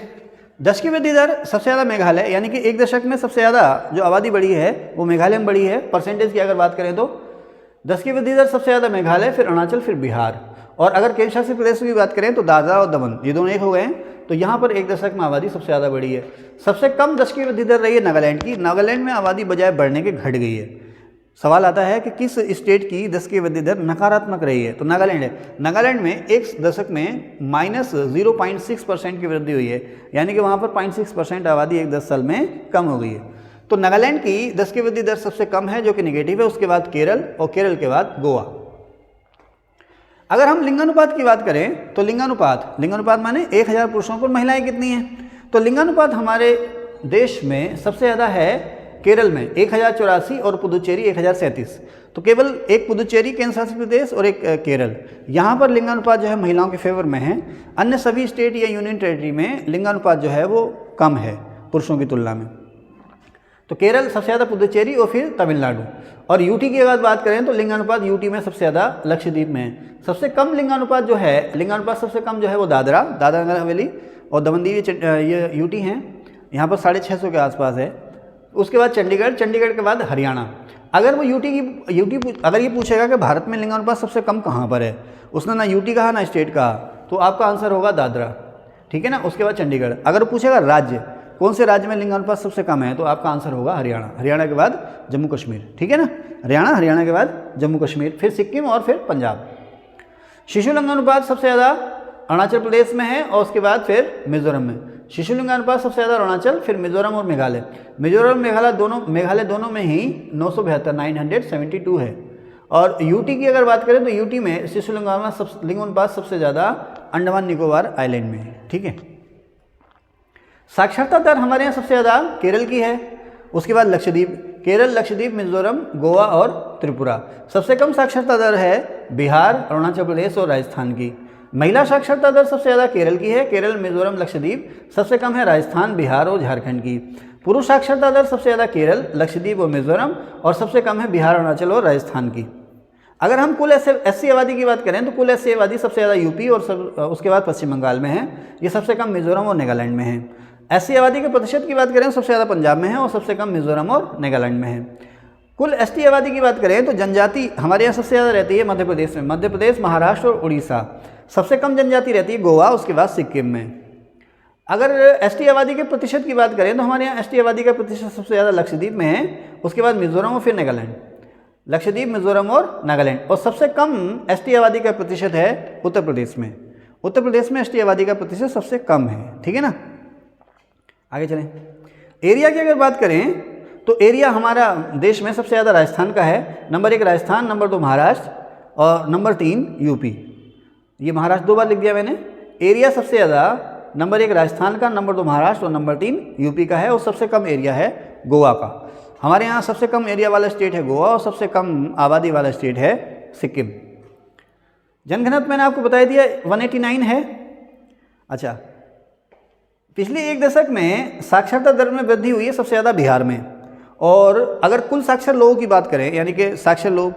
S1: 10 की वृद्धि दर सबसे ज़्यादा मेघालय, यानी कि 1 दशक में सबसे ज़्यादा जो आबादी बढ़ी है वो मेघालय में बढ़ी है। परसेंटेज की अगर बात करें तो 10 की वृद्धि दर सबसे ज़्यादा मेघालय, फिर अरुणाचल, फिर बिहार। और अगर केंद्र शासित प्रदेशों की बात करें तो दादरा और दमन, ये दोनों एक हो गए हैं। तो यहाँ पर 1 दशक में आबादी सबसे ज़्यादा बढ़ी है। सबसे कम 10 की वृद्धि दर रही है नागालैंड की। नागालैंड में आबादी बजाय बढ़ने के घट गई है। सवाल आता है कि किस स्टेट की 10 की वृद्धि दर नकारात्मक रही है? तो नागालैंड है। नागालैंड में 1 दशक में -0.6% की वृद्धि हुई है, यानी कि वहाँ पर 0.6% आबादी 1-10 साल में कम हो गई है। तो नागालैंड की 10 की वृद्धि दर सबसे कम है, जो कि नेगेटिव है। उसके बाद केरल, और केरल के बाद गोवा। अगर हम लिंगानुपात की बात करें तो लिंगानुपात माने 1000 पुरुषों पर महिलाएं कितनी हैं? तो लिंगानुपात हमारे देश में सबसे ज़्यादा है केरल में 1084 और पुदुचेरी 1037। तो केवल एक पुदुचेरी केंद्र शासित प्रदेश और एक केरल, यहाँ पर लिंगानुपात जो है महिलाओं के फेवर में है। अन्य सभी स्टेट या यूनियन टेरिटरी में लिंगानुपात जो है वो कम है पुरुषों की तुलना में। तो केरल सबसे ज़्यादा, पुदुचेरी और फिर तमिलनाडु। और यूटी की अगर बात करें तो लिंगानुपात यूटी में सबसे ज़्यादा लक्षद्वीप में है। सबसे कम लिंगानुपात जो है, लिंगानुपात सबसे कम जो है वो दादरा नगर हवेली और दमन दीव ये यूटी हैं, यहाँ पर 650 के आसपास है। उसके बाद चंडीगढ़ के बाद हरियाणा। अगर वो यूटी अगर ये पूछेगा कि भारत में लिंगानुपात सबसे कम कहाँ पर है, उसने ना यूटी कहा ना स्टेट कहा, तो आपका आंसर होगा दादरा, ठीक है ना। उसके बाद चंडीगढ़। अगर पूछेगा राज्य, कौन से राज्य में लिंगानुपात सबसे कम है, तो आपका आंसर होगा हरियाणा के बाद जम्मू कश्मीर, ठीक है ना। हरियाणा के बाद जम्मू कश्मीर, फिर सिक्किम और फिर पंजाब। शिशु लिंगानुपात सबसे ज़्यादा अरुणाचल प्रदेश में है और उसके बाद फिर मिजोरम में। शिशु लिंगानुपात सबसे ज़्यादा अरुणाचल, फिर मिजोरम और मेघालय। मिजोरम मेघालय दोनों में ही 972 है। और यूटी की अगर बात करें तो यूटी में शिशु लिंगानुपात सबसे ज़्यादा अंडमान निकोबार आइलैंड में है, ठीक है। साक्षरता दर हमारे यहाँ सबसे ज़्यादा केरल की है, उसके बाद लक्षद्वीप, केरल, लक्षद्वीप, मिजोरम, गोवा और त्रिपुरा। सबसे कम साक्षरता दर है बिहार, अरुणाचल प्रदेश और राजस्थान की। महिला साक्षरता दर सबसे ज़्यादा केरल की है, केरल, मिजोरम, लक्षद्वीप। सबसे कम है राजस्थान, बिहार और झारखंड की। पुरुष साक्षरता दर सबसे ज़्यादा केरल, लक्षद्वीप और मिजोरम, और सबसे कम है बिहार, अरुणाचल और राजस्थान की। अगर हम कुल एससी आबादी की बात करें तो कुल एससी आबादी सबसे ज़्यादा यूपी और उसके बाद पश्चिम बंगाल में है। ये सबसे कम मिजोरम और नागालैंड में है। एससी आबादी के प्रतिशत की बात करें तो सबसे ज़्यादा पंजाब में है और सबसे कम मिजोरम और नागालैंड में है। कुल एसटी आबादी की बात करें तो जनजाति हमारे यहाँ सबसे ज़्यादा रहती है मध्य प्रदेश में, मध्य प्रदेश, महाराष्ट्र और उड़ीसा। सबसे कम जनजाति रहती है गोवा, उसके बाद सिक्किम में। अगर एसटी आबादी के प्रतिशत की बात करें तो हमारे यहाँ एसटी आबादी का प्रतिशत सबसे ज़्यादा लक्षद्वीप में है, उसके बाद मिजोरम और फिर नागालैंड। लक्षद्वीप, मिजोरम और नागालैंड। और सबसे कम एसटी आबादी का प्रतिशत है उत्तर प्रदेश में। उत्तर प्रदेश में एसटी आबादी का प्रतिशत सबसे कम है, ठीक है ना। आगे चलें। एरिया की अगर बात करें तो एरिया हमारा देश में सबसे ज़्यादा राजस्थान का है। नंबर 1 राजस्थान, नंबर 2 महाराष्ट्र और नंबर 3 यूपी। ये महाराष्ट्र 2 बार लिख दिया मैंने। एरिया सबसे ज़्यादा नंबर 1 राजस्थान का, नंबर 2 महाराष्ट्र और नंबर 3 यूपी का है। और सबसे कम एरिया है गोवा का। हमारे यहाँ सबसे कम एरिया वाला स्टेट है गोवा और सबसे कम आबादी वाला स्टेट है सिक्किम। जनघनत्व मैंने आपको बता दिया 189 है। अच्छा, पिछले एक दशक में साक्षरता दर में वृद्धि हुई है सबसे ज़्यादा बिहार में। और अगर कुल साक्षर लोगों की बात करें, यानी कि साक्षर लोग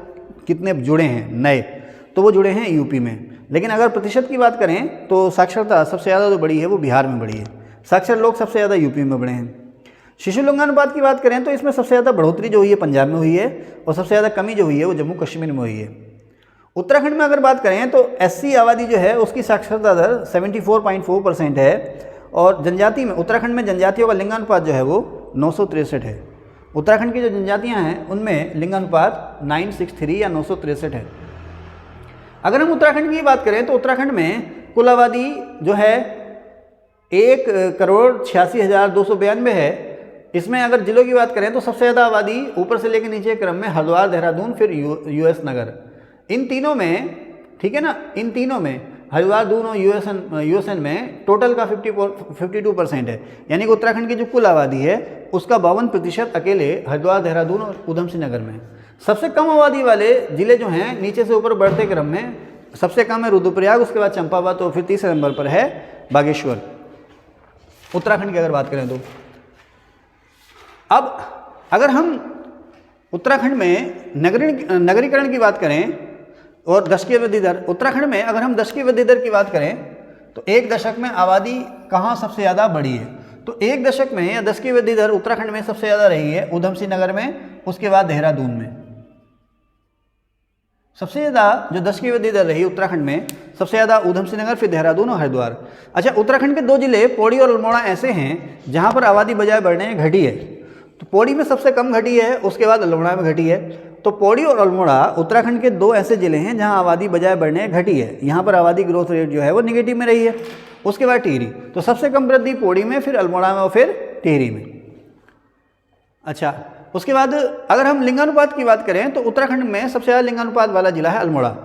S1: कितने जुड़े हैं नए, तो वो जुड़े हैं यूपी में। लेकिन अगर प्रतिशत की बात करें तो साक्षरता सबसे ज़्यादा जो बढ़ी है वो बिहार में बढ़ी है। साक्षर लोग सबसे ज़्यादा यूपी में बढ़े हैं। शिशु लिंगानुपात की बात करें तो इसमें सबसे ज़्यादा बढ़ोतरी जो हुई है पंजाब में हुई है और सबसे ज़्यादा कमी जो हुई है वो जम्मू कश्मीर में हुई है। उत्तराखंड में अगर बात करें तो एससी आबादी जो है उसकी साक्षरता दर 74.4% है। और जनजाति में, उत्तराखंड में जनजातियों का लिंगानुपात जो है वो 963 है। उत्तराखंड की जो जनजातियां हैं उनमें लिंगानुपात 963 या 963 है। अगर हम उत्तराखंड की बात करें तो उत्तराखंड में कुल आबादी जो है 1,86,292 है। इसमें अगर जिलों की बात करें तो सबसे ज़्यादा आबादी ऊपर से लेकर नीचे क्रम में हरिद्वार, देहरादून, फिर यूएस नगर, इन तीनों में, ठीक है ना। इन तीनों में हरिद्वार, दून और यूएसएन में टोटल का 52% है। यानी कि उत्तराखंड की जो कुल आबादी है उसका 52% अकेले हरिद्वार, देहरादून और ऊधम सिंह नगर में। सबसे कम आबादी वाले जिले जो हैं नीचे से ऊपर बढ़ते क्रम में, सबसे कम है रुद्रप्रयाग, उसके बाद चंपावत और फिर तीसरे नंबर पर है बागेश्वर, उत्तराखंड की अगर बात करें तो। अब अगर हम उत्तराखंड में नगरीकरण की बात करें और दशकीय वृद्धि दर, उत्तराखंड में अगर हम दशकीय वृद्धि दर की बात करें तो एक दशक में आबादी कहाँ सबसे ज़्यादा बढ़ी है, तो एक दशक में या दशकीय वृद्धि दर उत्तराखंड में सबसे ज़्यादा रही है ऊधम सिंह नगर में, उसके बाद देहरादून में। सबसे ज़्यादा जो दशकीय वृद्धि दर रही उत्तराखंड में सबसे ज़्यादा ऊधम सिंह नगर, फिर देहरादून और हरिद्वार। अच्छा, उत्तराखंड के 2 जिले पौड़ी और अल्मोड़ा ऐसे हैं जहाँ पर आबादी बजाय बढ़ने घटी है। तो पौड़ी में सबसे कम घटी है, उसके बाद अल्मोड़ा में घटी है। तो पौड़ी और अल्मोड़ा उत्तराखंड के 2 ऐसे जिले हैं जहां आबादी बजाय बढ़ने घटी है। यहाँ पर आबादी ग्रोथ रेट जो है वो निगेटिव में रही है। उसके बाद टिहरी, तो सबसे कम वृद्धि पौड़ी में, फिर अल्मोड़ा में और फिर टिहरी में। अच्छा, उसके बाद अगर हम लिंगानुपात की बात करें तो उत्तराखंड में सबसे ज़्यादा लिंगानुपात वाला जिला है अल्मोड़ा।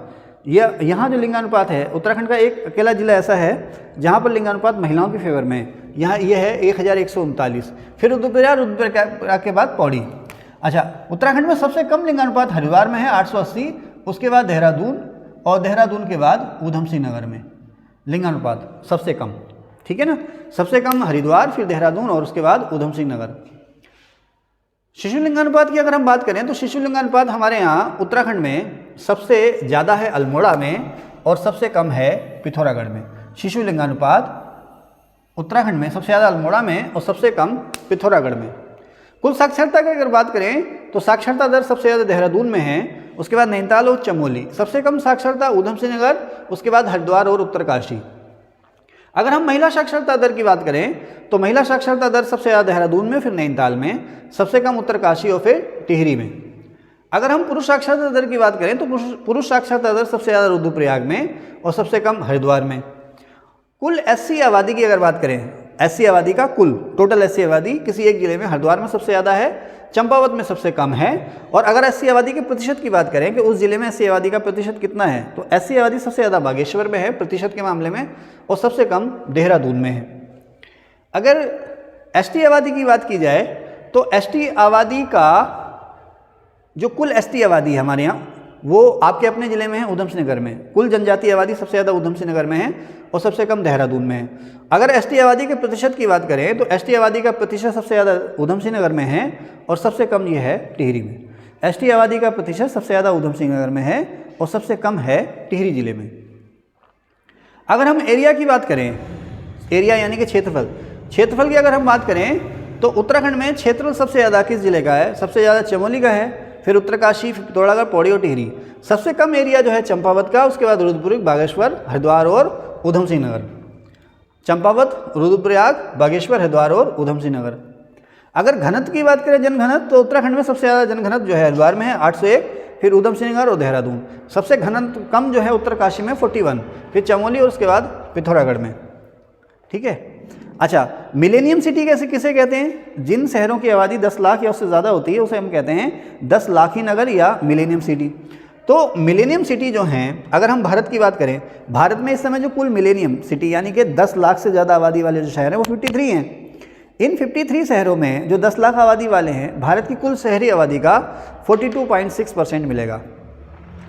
S1: यहाँ जो लिंगानुपात है उत्तराखंड का एक अकेला जिला ऐसा है जहाँ पर लिंगानुपात महिलाओं के फेवर में है। यहाँ ये है 1139। फिर रुद्रप्रयाग, रुद्रप्रयाग के बाद पौड़ी। अच्छा, उत्तराखंड में सबसे कम लिंगानुपात हरिद्वार में है 880, उसके बाद देहरादून, और देहरादून के बाद ऊधम सिंह नगर में लिंगानुपात सबसे कम। ठीक है ना, सबसे कम हरिद्वार, फिर देहरादून और उसके बाद ऊधम सिंह नगर। शिशु लिंगानुपात की अगर हम बात करें तो शिशु लिंगानुपात हमारे यहाँ उत्तराखंड में सबसे ज़्यादा है अल्मोड़ा में और सबसे कम है पिथौरागढ़ में। शिशु लिंगानुपात उत्तराखंड में सबसे ज़्यादा अल्मोड़ा में और सबसे कम पिथौरागढ़ में। कुल साक्षरता की अगर बात करें तो साक्षरता दर सबसे ज़्यादा देहरादून में है, उसके बाद नैनीताल और चमोली। सबसे कम साक्षरता ऊधम सिंह नगर, उसके बाद हरिद्वार और उत्तरकाशी। अगर हम महिला साक्षरता दर की बात करें तो महिला साक्षरता दर सबसे ज़्यादा देहरादून में, फिर नैनीताल में, सबसे कम उत्तरकाशी और फिर टिहरी में। अगर हम पुरुष साक्षरता दर की बात करें तो पुरुष साक्षरता दर सबसे ज़्यादा रुद्रप्रयाग में और सबसे कम हरिद्वार में। कुल एससी आबादी की अगर बात करें, एससी आबादी का कुल टोटल एससी आबादी किसी एक जिले में हरिद्वार में सबसे ज़्यादा है, चंपावत में सबसे कम है। और अगर एससी आबादी के प्रतिशत की बात करें कि उस जिले में एससी आबादी का प्रतिशत कितना है, तो एससी आबादी सबसे ज़्यादा बागेश्वर में है प्रतिशत के मामले में, और सबसे कम देहरादून में है। अगर एसटी आबादी की बात की जाए तो एसटी आबादी का जो कुल एसटी आबादी है हमारे यहाँ, वो आपके अपने ज़िले में है ऊधम सिंह नगर में। कुल जनजातीय आबादी सबसे ज़्यादा ऊधम सिंह नगर में है और सबसे कम देहरादून में है। अगर एसटी आबादी के प्रतिशत की बात करें तो एसटी आबादी का प्रतिशत सबसे ज़्यादा ऊधम सिंह नगर में है और सबसे कम ये है टिहरी में। एसटी आबादी का प्रतिशत सबसे ज़्यादा ऊधम सिंह नगर में है और सबसे कम है टिहरी जिले में। अगर हम एरिया की बात करें, एरिया यानी कि क्षेत्रफल, क्षेत्रफल की अगर हम बात करें तो उत्तराखंड में क्षेत्रफल सबसे ज़्यादा किस जिले का है? सबसे ज़्यादा चमोली का है, फिर उत्तरकाशी, फिर पिथौरागढ़, पौड़ी और टिहरी। सबसे कम एरिया जो है चंपावत का, उसके बाद रुद्रप्रयाग, बागेश्वर, हरिद्वार और ऊधम सिंह नगर। चंपावत, रुद्रप्रयाग, बागेश्वर, हरिद्वार और ऊधम सिंह नगर। अगर घनत्व की बात करें, जनघनत्व, तो उत्तराखंड में सबसे ज़्यादा जनघनत्व जो है हरिद्वार में है 801, फिर ऊधम सिंह नगर और देहरादून। सबसे घनत्व कम जो है उत्तरकाशी में 41, फिर चमोली और उसके बाद पिथौरागढ़ में। ठीक है। अच्छा, मिलेनियम सिटी कैसे किसे कहते हैं? जिन शहरों की आबादी 10 लाख या उससे ज़्यादा होती है उसे हम कहते हैं 10 लाखी नगर या मिलेनियम सिटी। तो मिलेनियम सिटी जो हैं, अगर हम भारत की बात करें, भारत में इस समय जो कुल मिलेनियम सिटी यानी कि 10 लाख से ज़्यादा आबादी वाले जो शहर हैं वो 53 हैं। इन 53 शहरों में जो 10 लाख आबादी वाले हैं, भारत की कुल शहरी आबादी का 42.6% मिलेगा।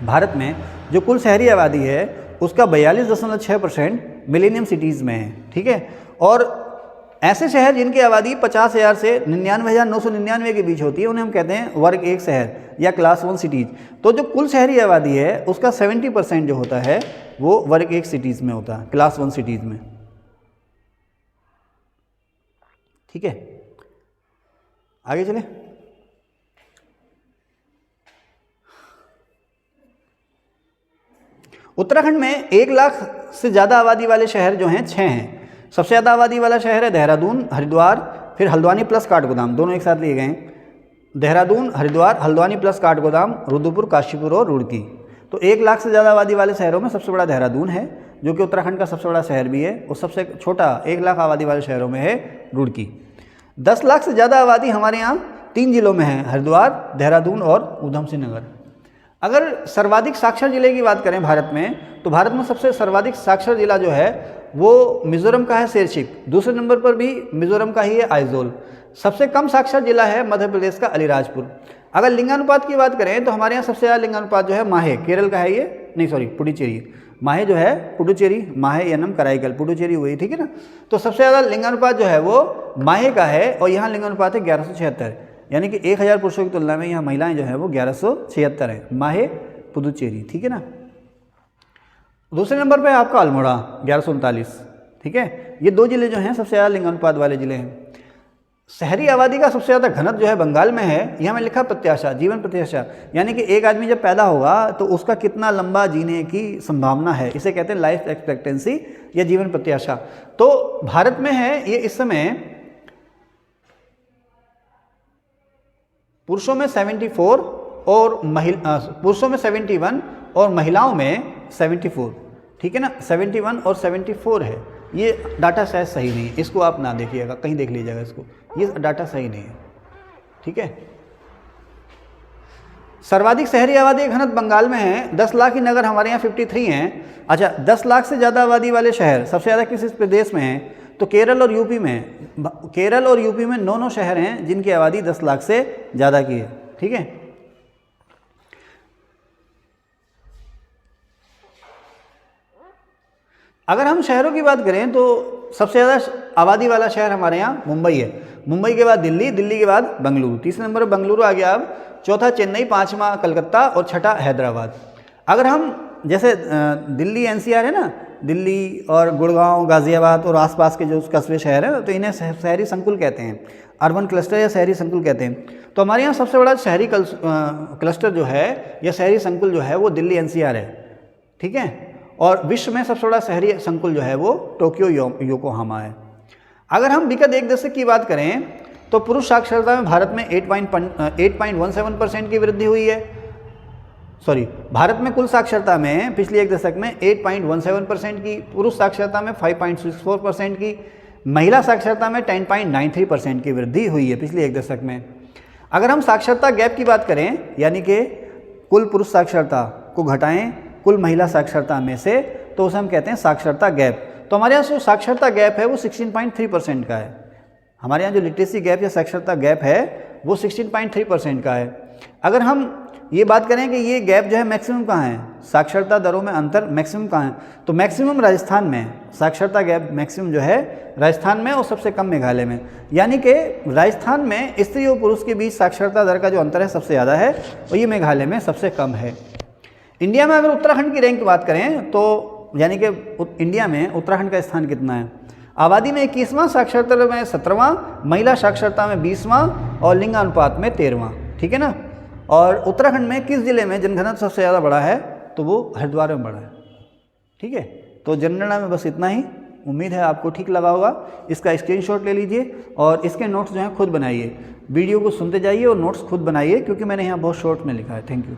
S1: भारत में जो कुल शहरी आबादी है उसका 42.6% मिलेनियम सिटीज़ में है। ठीक है। और ऐसे शहर जिनकी आबादी 50,000 से 99,999 के बीच होती है उन्हें हम कहते हैं वर्ग 1 शहर या क्लास 1 सिटीज़। तो जो कुल शहरी आबादी है उसका 70% जो होता है वो वर्ग 1 सिटीज़ में होता है, क्लास 1 सिटीज़ में। ठीक है, आगे चले। उत्तराखंड में 1 लाख से ज़्यादा आबादी वाले शहर जो हैं 6 हैं। सबसे ज़्यादा आबादी वाला शहर है देहरादून, हरिद्वार, फिर हल्द्वानी प्लस काठगोदाम, दोनों एक साथ लिए गए हैं। देहरादून, हरिद्वार, हल्द्वानी प्लस काठगोदाम, रुद्रपुर, काशीपुर और रुड़की। तो 1 लाख से ज़्यादा आबादी वाले शहरों में सबसे बड़ा देहरादून है, जो कि उत्तराखंड का सबसे बड़ा शहर भी है, और सबसे छोटा 1 लाख आबादी वाले शहरों में है रुड़की। 10 लाख से ज़्यादा आबादी हमारे यहाँ 3 जिलों में है, हरिद्वार, देहरादून और ऊधम सिंह नगर। अगर सर्वाधिक साक्षर जिले की बात करें भारत में, तो भारत में सबसे सर्वाधिक साक्षर जिला जो है वो मिज़ोरम का है शेरशिप, दूसरे नंबर पर भी मिज़ोरम का ही है आइजोल। सबसे कम साक्षर जिला है मध्य प्रदेश का अलीराजपुर। अगर लिंगानुपात की बात करें तो हमारे यहाँ सबसे ज़्यादा लिंगानुपात जो है माहे, केरल का है ये, नहीं सॉरी पुडुचेरी, माहे जो है पुडुचेरी, माहे यनम कराईकल, पुडुचेरी हुई। ठीक है ना। तो सबसे ज़्यादा लिंगानुपात जो है वो माहे का है और यहाँ लिंगानुपात है 1176, यानी कि 1000 पुरुषों की तुलना में यहाँ महिलाएं जो है वो 1176 हैं, माहे पुडुचेरी। ठीक है ना। दूसरे नंबर पे आपका अल्मोड़ा 1139। ठीक है। ये 2 जिले जो हैं सबसे ज़्यादा लिंगानुपात वाले जिले हैं। शहरी आबादी का सबसे ज़्यादा घनत्व जो है बंगाल में है। यहाँ में लिखा प्रत्याशा, जीवन प्रत्याशा, यानी कि एक आदमी जब पैदा होगा तो उसका कितना लंबा जीने की संभावना है, इसे कहते हैं लाइफ एक्सपेक्टेंसी या जीवन प्रत्याशा। तो भारत में है ये इस समय पुरुषों में 74 और पुरुषों में 71 और महिलाओं में 74। ठीक है ना, 71 और 74 है। ये डाटा शायद सही नहीं है, इसको आप ना देखिएगा, कहीं देख लीजिएगा इसको, ये डाटा सही नहीं है। ठीक है। सर्वाधिक शहरी आबादी घनत्व बंगाल में है, 10 लाख की नगर हमारे यहाँ 53 हैं। अच्छा, 10 लाख से ज़्यादा आबादी वाले शहर सबसे ज़्यादा किस प्रदेश में हैं? तो केरल और यूपी में 9 शहर हैं जिनकी आबादी 10 लाख से ज़्यादा की है। ठीक है, अगर हम शहरों की बात करें तो सबसे ज़्यादा आबादी वाला शहर हमारे यहाँ मुंबई है। मुंबई के बाद दिल्ली, दिल्ली के बाद बेंगलुरु, तीसरे नंबर पर बेंगलुरु आ गया। अब चौथा चेन्नई, पाँचवा कलकत्ता और छठा हैदराबाद। अगर हम जैसे दिल्ली एनसीआर है ना, दिल्ली और गुड़गांव, गाज़ियाबाद और आसपास के जो कस्बे शहर हैं तो इन्हें शहरी संकुल कहते हैं, अर्बन क्लस्टर या शहरी संकुल कहते हैं। तो हमारे यहाँ सबसे बड़ा शहरी क्लस्टर जो है या शहरी संकुल जो है वो दिल्ली एनसीआर है। ठीक है, और विश्व में सबसे बड़ा शहरी संकुल जो है वो टोक्यो योकोहामा है। अगर हम विगत 1 दशक की बात करें तो पुरुष साक्षरता में भारत में 8.17% की वृद्धि हुई है। भारत में कुल साक्षरता में पिछले 1 दशक में 8.17% की, पुरुष साक्षरता में 5.64% की, महिला साक्षरता में 10.93% की वृद्धि हुई है पिछले 1 दशक में। अगर हम साक्षरता गैप की बात करें, यानी कि कुल पुरुष साक्षरता को घटाएं कुल महिला साक्षरता में से, तो उसे हम कहते हैं साक्षरता गैप। तो हमारे यहाँ जो साक्षरता गैप है वो 16.3% का है। हमारे यहाँ जो लिटरेसी गैप या साक्षरता गैप है वो 16.3% का है। अगर हम ये बात करें कि ये गैप जो है मैक्सिमम कहाँ है, साक्षरता दरों में अंतर मैक्सिमम कहाँ है, तो मैक्सिमम राजस्थान में, साक्षरता गैप मैक्सिमम जो है राजस्थान में और सबसे कम मेघालय में। यानी कि राजस्थान में स्त्री और पुरुष के बीच साक्षरता दर का जो अंतर है सबसे ज़्यादा है और ये मेघालय में सबसे कम है। इंडिया में अगर उत्तराखंड की रैंक की बात करें तो यानी कि इंडिया में उत्तराखंड का स्थान कितना है, आबादी में 21वां, साक्षरता में 17वां, महिला साक्षरता में 20वां और लिंगानुपात में 13वां। ठीक है ना, और उत्तराखंड में किस जिले में जनघनत्व सबसे ज़्यादा बड़ा है, तो वो हरिद्वार में बड़ा है। ठीक है, तो जनगणना में बस इतना ही। उम्मीद है आपको ठीक लगा होगा। इसका स्क्रीनशॉट ले लीजिए और इसके नोट्स जो हैं खुद बनाइए। वीडियो को सुनते जाइए और नोट्स खुद बनाइए, क्योंकि मैंने यहाँ बहुत शॉर्ट में लिखा है। Thank you.